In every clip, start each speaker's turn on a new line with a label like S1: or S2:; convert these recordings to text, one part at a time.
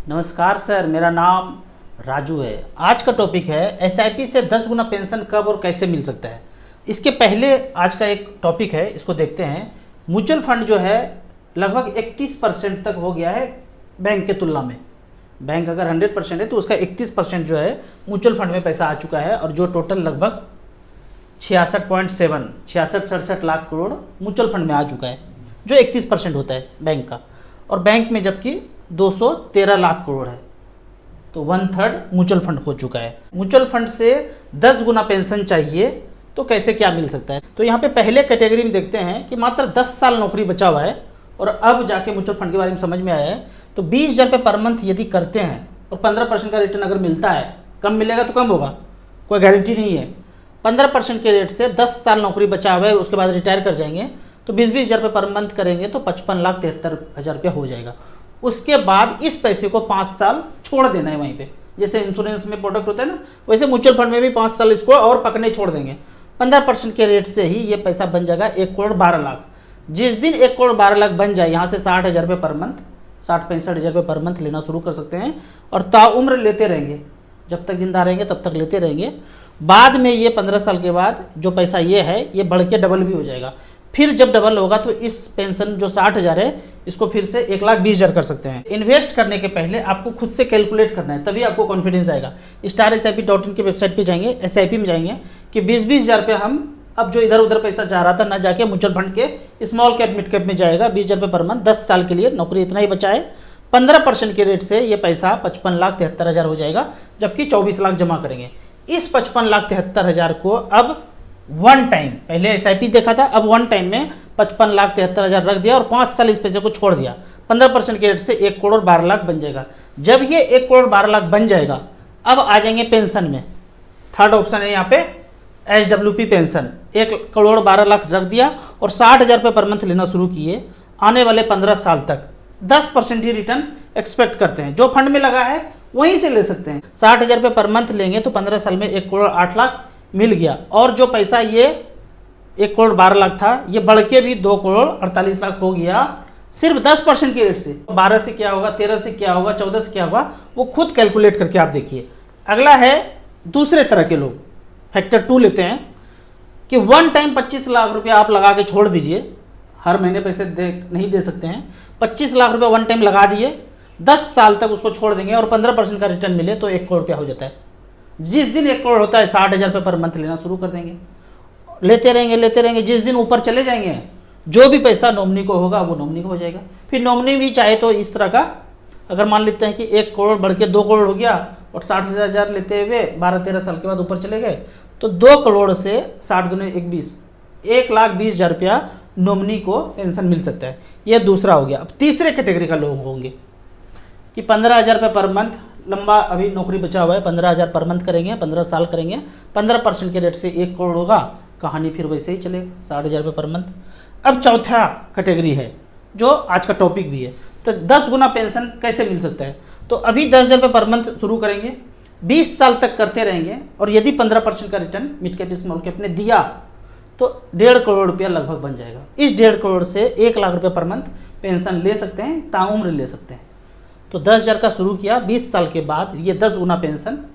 S1: नमस्कार सर, मेरा नाम राजू है। आज का टॉपिक है एसआईपी से 10 गुना पेंशन कब और कैसे मिल सकता है। इसके पहले आज का एक टॉपिक है, इसको देखते हैं। म्यूचुअल फंड जो है लगभग 31% तक हो गया है बैंक के तुलना में। बैंक अगर 100% है तो उसका 31% जो है म्यूचुअल फंड में पैसा आ चुका है, और जो टोटल लगभग 66.7 लाख करोड़ म्यूचुअल फंड में आ चुका है, जो 31% होता है बैंक का। और बैंक में जबकि 213 लाख करोड़ है, तो 1/3 म्यूचुअल फंड हो चुका है। म्यूचुअल फंड से 10 गुना पेंशन चाहिए तो कैसे क्या मिल सकता है। तो यहाँ पे पहले कैटेगरी में देखते हैं कि मात्र 10 साल नौकरी बचा हुआ है और अब जाके म्यूचुअल फंड के बारे में समझ में आया है। तो 20,000 रुपये पर मंथ यदि करते हैं और 15% का रिटर्न अगर मिलता है, कम मिलेगा तो कम होगा, कोई गारंटी नहीं है। 15% के रेट से 10 साल नौकरी बचा हुआ है, उसके बाद रिटायर कर जाएंगे तो 20,000 रुपये पर मंथ करेंगे तो 55,73,000 रुपये हो जाएगा। उसके बाद इस पैसे को 5 साल छोड़ देना है वहीं पे। जैसे इंश्योरेंस में प्रोडक्ट होता है ना, वैसे म्यूचुअल फंड में भी 5 साल इसको और पकड़ने छोड़ देंगे। 15% के रेट से ही ये पैसा बन जाएगा 1,12,00,000। जिस दिन 1,12,00,000 बन जाए, यहाँ से 60,000 रुपये पर मंथ, 60-65,000 रुपये पर मंथ लेना शुरू कर सकते हैं और ताउम्र लेते रहेंगे। जब तक जिंदा रहेंगे तब तक लेते रहेंगे। बाद में ये 15 साल के बाद जो पैसा ये है ये बढ़ के डबल भी हो जाएगा। फिर जब डबल होगा तो इस पेंशन जो 60,000 है इसको फिर से 1,20,000 कर सकते हैं। इन्वेस्ट करने के पहले आपको खुद से कैलकुलेट करना है, तभी आपको कॉन्फिडेंस आएगा। StarSIP.in की वेबसाइट पे जाएंगे, SIP में जाएंगे कि 20,000 रुपये हम अब जो इधर उधर पैसा जा रहा था ना जाके म्यूचुअल फंड के स्मॉल कैप मिड कैप में जाएगा। 20,000 रुपये पर मंथ 10 साल के लिए नौकरी इतना ही बचा है। 15% के रेट से ये पैसा 55,73,000 हो जाएगा, जबकि 24 लाख जमा करेंगे। इस 55,73,000 को अब वन टाइम, पहले SIP देखा था, अब वन टाइम में 55,73,000 रख दिया और 5 साल इस पैसे को छोड़ दिया। 15% के रेट से 1,12,00,000 बन जाएगा। जब ये 1,12,00,000 बन जाएगा, अब आ जाएंगे पेंशन में। थर्ड ऑप्शन है यहाँ पे SWP पेंशन। 1,12,00,000 रख दिया और 60,000 रुपये पर मंथ लेना शुरू किए। आने वाले 15 साल तक 10% ही रिटर्न एक्सपेक्ट करते हैं। जो फंड में लगा है वहीं से ले सकते हैं। 60,000 रुपये पर मंथ लेंगे तो 15 साल में 1,08,00,000 मिल गया। और जो पैसा ये 1,12,00,000 था ये बढ़ के भी 2,48,00,000 हो गया, सिर्फ 10% के रेट से। 12 से क्या होगा, 13 से क्या होगा, 14 से क्या होगा, वो खुद कैलकुलेट करके आप देखिए। अगला है दूसरे तरह के लोग, फैक्टर 2 लेते हैं कि वन टाइम 25 लाख रुपये आप लगा के छोड़ दीजिए। हर महीने पैसे नहीं दे सकते हैं। 25 लाख रुपये वन टाइम लगा दिए, 10 साल तक उसको छोड़ देंगे और 15% का रिटर्न मिले तो 1 करोड़ रुपया हो जाता है। जिस दिन 1 करोड़ होता है 60,000 रुपये पर मंथ लेना शुरू कर देंगे। लेते रहेंगे। जिस दिन ऊपर चले जाएंगे, जो भी पैसा नॉमिनी को होगा वो नॉमिनी को हो जाएगा। फिर नॉमिनी भी चाहे तो इस तरह का, अगर मान लेते हैं कि 1 करोड़ बढ़ के 2 करोड़ हो गया और 60,000 लेते हुए 12-13 साल के बाद ऊपर चले गए तो 2 करोड़ से 60 दूनी 1,20,, 1,20,000 रुपया नॉमिनी को पेंशन मिल सकता है। यह दूसरा हो गया। अब तीसरे कैटेगरी का लोग होंगे कि 15,000 रुपये पर मंथ, लंबा अभी नौकरी बचा हुआ है, 15,000 पर मंथ करेंगे, 15 साल करेंगे, 15% के रेट से 1 करोड़ होगा, कहानी फिर वैसे ही चलेगा, 60,000 रुपये पर मंथ। अब चौथा कैटेगरी है जो आज का टॉपिक भी है, तो 10 गुना पेंशन कैसे मिल सकता है। तो अभी 10,000 रुपये पर मंथ शुरू करेंगे, 20 साल तक करते रहेंगे और यदि 15% का return mid cap small cap ने दिया तो 1.5 करोड़ रुपया लगभग बन जाएगा। इस 1.5 करोड़ से 1 लाख रुपये पर मंथ पेंशन ले सकते हैं, ताउम्र ले सकते हैं। तो 10,000 का शुरू किया, 20 साल के बाद ये 10 गुना पेंशन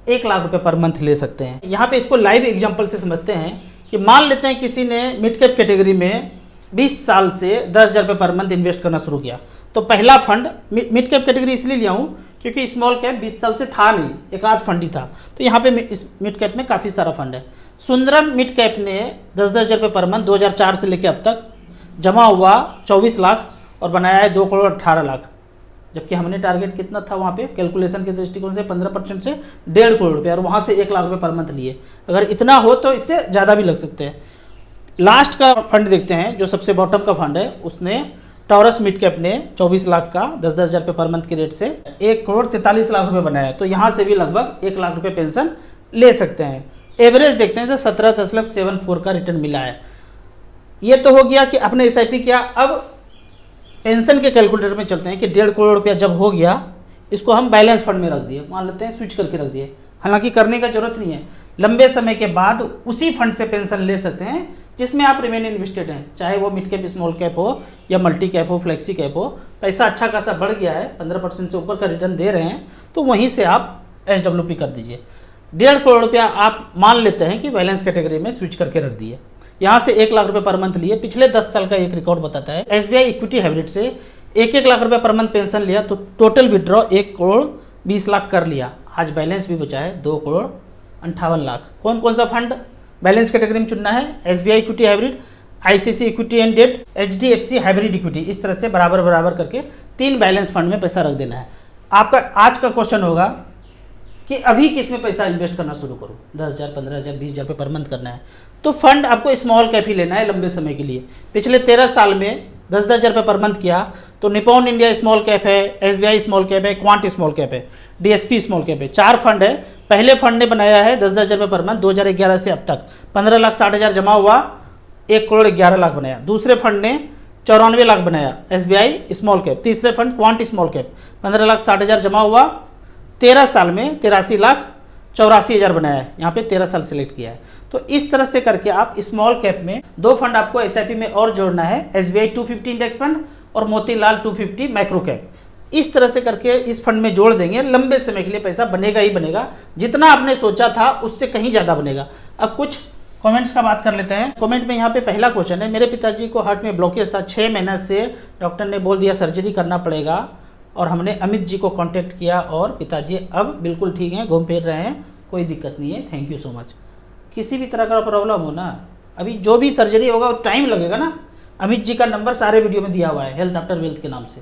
S1: 1 लाख रुपये पर मंथ ले सकते हैं। यहाँ पे इसको लाइव एग्जांपल से समझते हैं कि मान लेते हैं किसी ने मिड कैप कैटेगरी में 20 साल से 10,000 रुपये पर मंथ इन्वेस्ट करना शुरू किया। तो पहला फंड, मिड कैप कैटेगरी इसलिए लिया हूँ क्योंकि स्मॉल कैप 20 साल से था नहीं, एक आध फंड ही था। तो यहाँ पे इस मिड कैप में काफ़ी सारा फंड है। सुंदरम मिड कैप ने 10,000 रुपये पर मंथ 2004 से लेकर अब तक जमा हुआ 24 लाख और बनाया है 2,18,00,000। जबकि हमने टारगेट कितना था वहाँ पे कैलकुलेशन के दृष्टिकोण से 15% से 1.5 करोड़ रुपये, और वहाँ से 1 लाख रुपये पर मंथ लिए। अगर इतना हो तो इससे ज़्यादा भी लग सकते हैं। लास्ट का फंड देखते हैं, जो सबसे बॉटम का फंड है, उसने टॉरस मिड कैप ने 24 लाख का 10,000 रुपये पर मंथ के रेट से 1,43,00,000 रुपये बनाया। तो यहाँ से भी लगभग 1 लाख रुपये पेंशन ले सकते हैं। एवरेज देखते हैं तो 17.74 का रिटर्न मिला है। ये तो हो गया कि अपने SIP किया। अब पेंशन के कैलकुलेटर में चलते हैं कि 1.5 करोड़ रुपया जब हो गया, इसको हम बैलेंस फंड में रख दिए, मान लेते हैं स्विच करके रख दिए। हालांकि करने का जरूरत नहीं है, लंबे समय के बाद उसी फंड से पेंशन ले सकते हैं जिसमें आप रिमेन इन्वेस्टेड हैं, चाहे वो मिड कैप स्मॉल कैप हो या मल्टी कैप हो फ्लेक्सी कैप हो, पैसा अच्छा खासा बढ़ गया है, 15% से ऊपर का रिटर्न दे रहे हैं, तो वहीं से आप SWP कर दीजिए। 1.5 करोड़ रुपया आप मान लेते हैं कि बैलेंस कैटेगरी में स्विच करके रख दिए, यहाँ से 1 लाख रुपये पर मंथ लिए। पिछले 10 साल का एक रिकॉर्ड बताता है, SBI इक्विटी हाइब्रिड से 1-1 लाख रुपये पर मंथ पेंशन लिया तो टोटल विड्रॉ 1 करोड़ 20 लाख कर लिया। आज बैलेंस भी बचा है 2 करोड़ 58 लाख। कौन कौन सा फंड बैलेंस कैटेगरी में चुनना है? SBI equity hybrid, ICICI equity and debt, HDFC hybrid equity, इस तरह से बराबर बराबर करके 3 बैलेंस फंड में पैसा रख देना है। आपका आज का क्वेश्चन होगा कि अभी किस में पैसा इन्वेस्ट करना शुरू करूँ, 10,000, 15,000, 20,000 रुपये पर मंथ करना है, तो फंड आपको स्मॉल कैप ही लेना है लंबे समय के लिए। पिछले 13 साल में 10,000 रुपये पर मंथ किया तो निपॉन इंडिया स्मॉल कैप है, SBI स्मॉल कैप है, क्वांट स्मॉल कैप है, DSP स्मॉल कैप है, 4 फंड है। पहले फंड ने बनाया है 10,000 रुपये पर मंथ 2011 से अब तक 15,60,000 जमा हुआ, 1 करोड़ 11 लाख बनाया। दूसरे फंड ने 94 लाख बनाया, SBI स्मॉल कैप। तीसरे फंड क्वांट स्मॉल कैप, 15,60,000 जमा हुआ, 13 साल में 83,84,000 बनाया है। यहाँ पे 13 साल सेलेक्ट किया है। तो इस तरह से करके आप स्मॉल कैप में 2 फंड आपको SIP में और जोड़ना है, SBI 250 इंडेक्स फंड और मोतीलाल 250 माइक्रो कैप। इस तरह से करके इस फंड में जोड़ देंगे, लंबे समय के लिए पैसा बनेगा ही बनेगा, जितना आपने सोचा था उससे कहीं ज़्यादा बनेगा। अब कुछ कमेंट्स का बात कर लेते हैं। कमेंट में यहाँ पे पहला क्वेश्चन है, मेरे पिताजी को हार्ट में ब्लॉकेज था, 6 महीने से डॉक्टर ने बोल दिया सर्जरी करना पड़ेगा और हमने अमित जी को कांटेक्ट किया और पिताजी अब बिल्कुल ठीक हैं, घूम फिर रहे हैं, कोई दिक्कत नहीं है, थैंक यू सो मच। किसी भी तरह का प्रॉब्लम हो ना, अभी जो भी सर्जरी होगा वो टाइम लगेगा ना। अमित जी का नंबर सारे वीडियो में दिया हुआ है, हेल्थ आफ्टर वेल्थ के नाम से,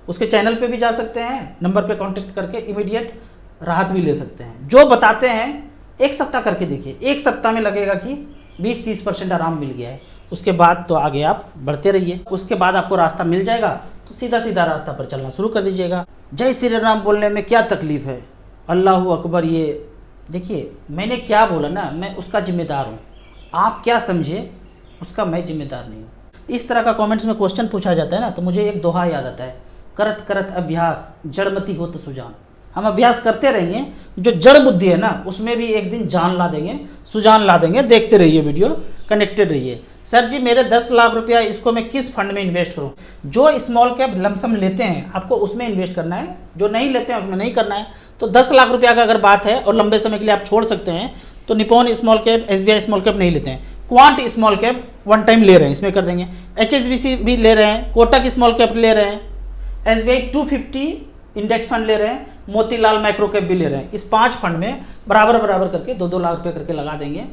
S1: उसके चैनल पे भी जा सकते हैं, नंबर पे कांटेक्ट करके इमीडिएट राहत भी ले सकते हैं। जो बताते हैं 1 सप्ताह करके देखिए, 1 सप्ताह में लगेगा कि 20-30% आराम मिल गया है, उसके बाद तो आगे आप बढ़ते रहिए, उसके बाद आपको रास्ता मिल जाएगा तो सीधा सीधा रास्ता पर चलना शुरू कर दीजिएगा। जय श्री राम बोलने में क्या तकलीफ है, अल्लाह अकबर, ये देखिए मैंने क्या बोला ना, मैं उसका जिम्मेदार हूँ, आप क्या समझे उसका मैं जिम्मेदार नहीं हूँ। इस तरह का कमेंट्स में क्वेश्चन पूछा जाता है ना, तो मुझे एक दोहा याद आता है, करत करत अभ्यास जड़मती हो तो सुजान। हम अभ्यास करते रहेंगे, जो जड़ बुद्धि है ना उसमें भी एक दिन जान ला देंगे, सुजान ला देंगे। देखते रहिए वीडियो, कनेक्टेड रहिए। सर जी मेरे 10 लाख रुपया, इसको मैं किस फंड में इन्वेस्ट करूं? जो स्मॉल कैप लमसम लेते हैं आपको उसमें इन्वेस्ट करना है, जो नहीं लेते हैं उसमें नहीं करना है। तो 10 लाख रुपया का अगर बात है और लंबे समय के लिए आप छोड़ सकते हैं तो Nippon small cap, SBI small cap नहीं लेते हैं, quant small cap one time ले रहे हैं, इसमें कर देंगे। HSBC भी ले रहे हैं, कोटक स्मॉल कैप ले रहे हैं, SBI 250 इंडेक्स फंड ले रहे हैं, मोतीलाल माइक्रो कैप भी ले रहे हैं। इस 5 फंड में बराबर बराबर करके 2-2 लाख रुपए करके लगा देंगे।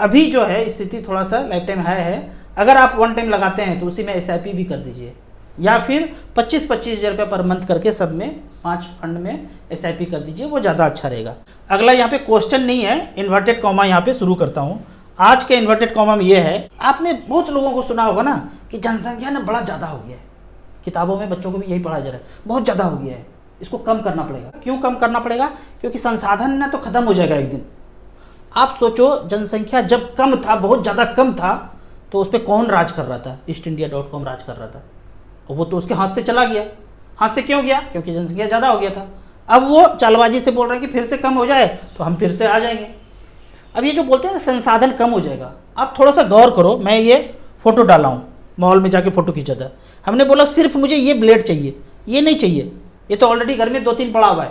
S1: अभी जो है स्थिति थोड़ा सा लाइफ टाइम हाई है, अगर आप वन टाइम लगाते हैं तो उसी में SIP भी कर दीजिए, या फिर 25-25 हज़ार रुपये पर मंथ करके सब में 5 फंड में SIP कर दीजिए, वो ज़्यादा अच्छा रहेगा। अगला यहाँ पे क्वेश्चन नहीं है, इन्वर्टेड कॉमा यहाँ पे शुरू करता हूँ। आज के इन्वर्टेड कॉमा में ये है, आपने बहुत लोगों को सुना होगा ना कि जनसंख्या ना बड़ा ज़्यादा हो गया है, किताबों में बच्चों को भी यही पढ़ाया जा रहा है, बहुत ज़्यादा हो गया है, इसको कम करना पड़ेगा। क्यों कम करना पड़ेगा? क्योंकि संसाधन ना तो खत्म हो जाएगा एक दिन। आप सोचो जनसंख्या जब कम था, बहुत ज़्यादा कम था, तो उस पर कौन राज कर रहा था? eastindia.com राज कर रहा था, और वो तो उसके हाथ से चला गया। हाथ से क्यों गया? क्योंकि जनसंख्या ज़्यादा हो गया था। अब वो चालबाजी से बोल रहे हैं कि फिर से कम हो जाए तो हम फिर से आ जाएंगे। अब ये जो बोलते हैं संसाधन कम हो जाएगा, आप थोड़ा सा गौर करो। मैं ये फ़ोटो डाला हूँ, मॉल में जाके फ़ोटो खींचा था, हमने बोला सिर्फ मुझे ये ब्लेड चाहिए, ये नहीं चाहिए, ये तो ऑलरेडी घर में 2-3 पड़ा हुआ है।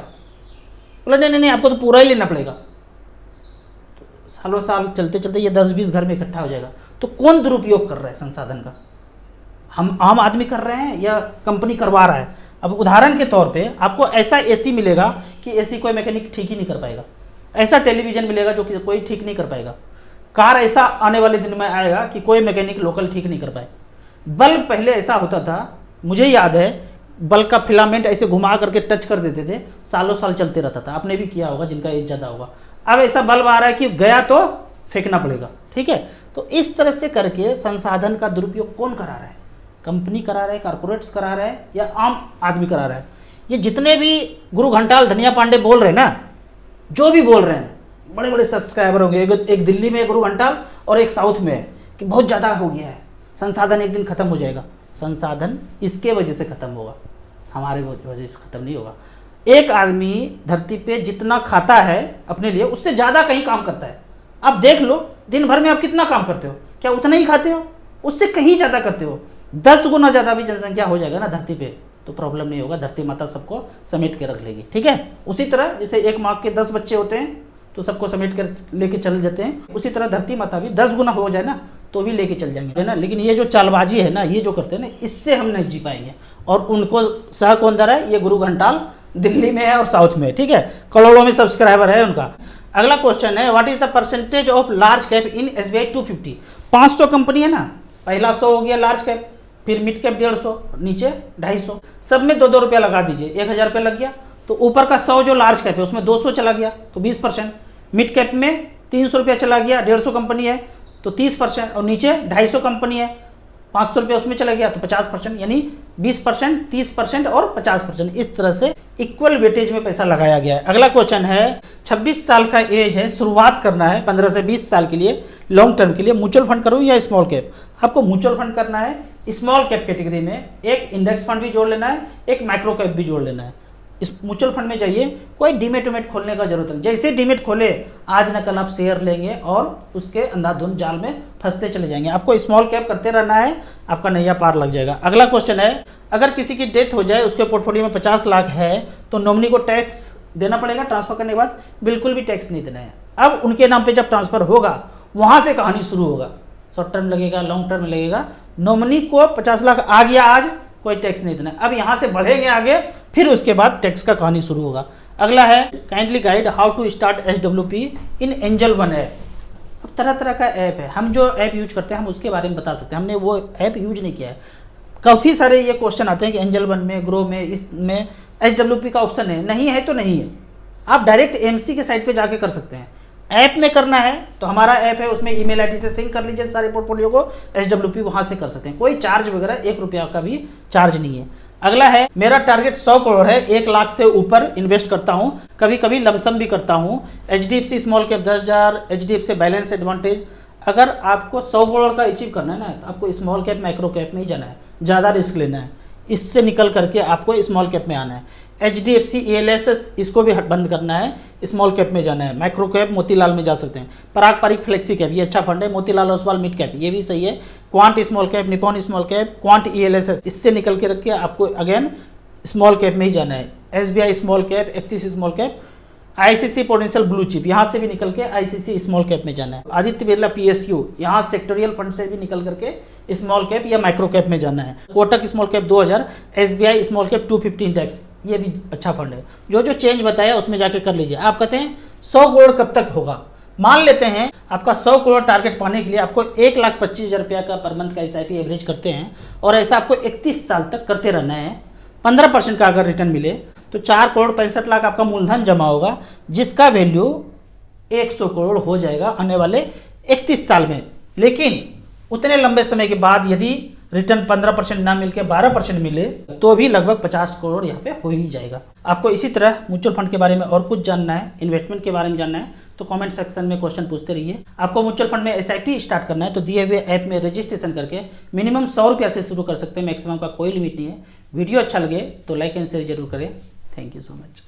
S1: बोला नहीं नहीं आपको तो पूरा ही लेना पड़ेगा। तो सालों साल चलते चलते ये 10-20 घर में इकट्ठा हो जाएगा। तो कौन दुरुपयोग कर रहा है संसाधन का? हम आम आदमी कर रहे हैं या कंपनी करवा रहा है? अब उदाहरण के तौर पे आपको ऐसा AC मिलेगा कि AC कोई मैकेनिक ठीक ही नहीं कर पाएगा, ऐसा टेलीविज़न मिलेगा जो कि कोई ठीक नहीं कर पाएगा, कार ऐसा आने वाले दिन में आएगा कि कोई मैकेनिक लोकल ठीक नहीं कर पाए। बल्ब पहले ऐसा होता था, मुझे याद है, बल्ब का फिलामेंट ऐसे घुमा करके टच कर देते थे, सालों साल चलते रहता था। आपने भी किया होगा जिनका एज ज़्यादा होगा। अब ऐसा बल्ब आ रहा है कि गया तो फेंकना पड़ेगा, ठीक है। तो इस तरह से करके संसाधन का दुरुपयोग कौन करा रहा है? कंपनी करा रहा है, कारपोरेट्स करा रहा है, या आम आदमी करा रहा है? ये जितने भी गुरु घंटाल, धनिया पांडे बोल रहे हैं ना, जो भी बोल रहे हैं, बड़े बड़े सब्सक्राइबर होंगे, एक दिल्ली में गुरु घंटाल और एक साउथ में है कि बहुत ज़्यादा हो गया है, संसाधन एक दिन खत्म हो जाएगा। संसाधन इसके वजह से खत्म होगा, हमारे वजह से खत्म नहीं होगा। एक आदमी धरती पे जितना खाता है अपने लिए, उससे ज़्यादा कहीं काम करता है। आप देख लो दिन भर में आप कितना काम करते हो, क्या उतना ही खाते हो? उससे कहीं ज़्यादा करते हो। 10 गुना ज़्यादा भी जनसंख्या हो जाएगा ना धरती पे तो प्रॉब्लम नहीं होगा, धरती माता सबको समेट के रख लेगी। ठीक है, उसी तरह जैसे एक माँ के 10 बच्चे होते हैं तो सबको समेट कर लेके चल जाते हैं, उसी तरह धरती माता भी 10 गुना हो जाए ना तो भी लेके चल जाएंगे, है ना। लेकिन ये जो चालबाजी है ना, ये जो करते हैं ना, इससे हम नहीं जी पाएंगे। और उनको सह कौन दर है? ये गुरु घंटाल दिल्ली में है और साउथ में। ठीक है, करोड़ों में सब्सक्राइबर है उनका। अगला क्वेश्चन है, what is the percentage of large cap in SBI 250? 500 company है ना, पहला 100 हो गया लार्ज कैप, फिर मिड कैप 150, नीचे 250, सब में 2-2 रुपया लगा दीजिए, 1000 रुपया लग गया। तो ऊपर का 100 जो लार्ज कैप है उसमें 200 चला गया तो 20%, मिड कैप में 300 रुपया चला गया, 150 कंपनी है तो 30%, और नीचे 250 कंपनी है 500 रुपया उसमें चला गया तो 50%, यानी 20%, 30% और 50%, इस तरह से इक्वल वेटेज में पैसा लगाया गया है। अगला क्वेश्चन है, 26 साल का एज है, शुरुआत करना है 15 से 20 साल के लिए लॉन्ग टर्म के लिए, म्यूचुअल फंड करूँ या स्मॉल कैप? आपको म्यूचुअल फंड करना है स्मॉल कैप कैटेगरी में, एक इंडेक्स फंड भी जोड़ लेना है, एक माइक्रो कैप भी जोड़ लेना है। इस म्यूचुअल फंड में जाइए, कोई डीमेट उमेट खोलने का जरूरत नहीं, जैसे डीमेट खोले आज न कल आप शेयर लेंगे और उसके अंधाधुंध जाल में फंसते चले जाएंगे। आपको स्मॉल कैप करते रहना है, आपका नैया पार लग जाएगा। अगला क्वेश्चन है, अगर किसी की डेथ हो जाए, उसके पोर्टफोलियो में 50 लाख है तो नॉमिनी को टैक्स देना पड़ेगा ट्रांसफर करने के बाद? बिल्कुल भी टैक्स नहीं देना है। अब उनके नाम पे जब ट्रांसफर होगा वहां से कहानी शुरू होगा, शॉर्ट टर्म लगेगा, लॉन्ग टर्म लगेगा। नॉमिनी को 50 लाख आ गया आज, कोई टैक्स नहीं देना। अब यहाँ से बढ़ेंगे आगे, फिर उसके बाद टैक्स का कहानी शुरू होगा। अगला है, kindly guide how to start SWP in Angel One app. अब तरह तरह का ऐप है, हम जो ऐप यूज करते हैं हम उसके बारे में बता सकते हैं, हमने वो ऐप यूज नहीं किया है। काफ़ी सारे ये क्वेश्चन आते हैं कि एंजल वन में, ग्रो में, इसमें SWP का ऑप्शन है, नहीं है तो नहीं है। आप डायरेक्ट AMC के साइट पर जाके कर सकते हैं। ऐप में करना है तो हमारा ऐप है, उसमें ईमेल आईडी से सिंक कर लीजिए सारे पोर्टफोलियो को, SWP वहां से कर सकते हैं, कोई चार्ज वगैरह 1 रुपया का भी चार्ज नहीं है। अगला है, मेरा टारगेट 100 करोड़ है, 1 लाख से ऊपर इन्वेस्ट करता हूं, कभी कभी लमसम भी करता हूं, HDFC small cap 10,000, HDFC balance advantage. अगर आपको 100 करोड़ का अचीव करना है ना तो आपको स्मॉल कैप माइक्रो कैप में ही जाना है, ज़्यादा रिस्क लेना है, इससे निकल करके आपको स्मॉल कैप में आना है। HDFC ELSS इसको भी बंद करना है, स्मॉल कैप में जाना है। माइक्रो कैप मोतीलाल में जा सकते हैं, पराग पारिक फ्लेक्सी कैप ये अच्छा फंड है, मोतीलाल ओसवाल मिड कैप ये भी सही है, quant small cap, Nippon small cap, quant ELSS इससे निकल के रखिए, आपको अगेन स्मॉल कैप में ही जाना है। SBI small cap, axis small cap, ICC potential blue chip यहाँ से भी निकल के ICC स्मॉल कैप में जाना है। आदित्य बिरला PSU यहाँ सेक्टोरियल फंड से भी निकल करके स्मॉल कैप या माइक्रो कैप में जाना है। Kotak small cap 2000, SBI small cap 250 index ये भी अच्छा फंड है। जो जो चेंज बताया उसमें जाके कर लीजिए। आप कहते हैं 100 करोड़ कब तक होगा? मान लेते हैं आपका 100 करोड़ टारगेट पाने के लिए आपको 1,25,000 रुपया का पर मंथ का SIP एवरेज करते हैं और ऐसा आपको 31 साल तक करते रहना है। 15% का अगर रिटर्न मिले तो 4 करोड़ 65 लाख आपका मूलधन जमा होगा, जिसका वैल्यू 100 करोड़ हो जाएगा आने वाले 31 साल में। लेकिन उतने लंबे समय के बाद यदि रिटर्न 15% ना मिलकर 12% मिले तो भी लगभग 50 करोड़ यहाँ पे हो ही जाएगा। आपको इसी तरह म्यूचुअल फंड के बारे में और कुछ जानना है, इन्वेस्टमेंट के बारे में जानना है तो कमेंट सेक्शन में क्वेश्चन पूछते रहिए। आपको म्यूचुअल फंड में SIP स्टार्ट करना है तो दिए हुए ऐप में रजिस्ट्रेशन करके मिनिमम 100 रुपया से शुरू कर सकते हैं, मैक्सिमम का कोई लिमिट नहीं है। वीडियो अच्छा लगे तो लाइक एंड शेयर जरूर करें। Thank you so much.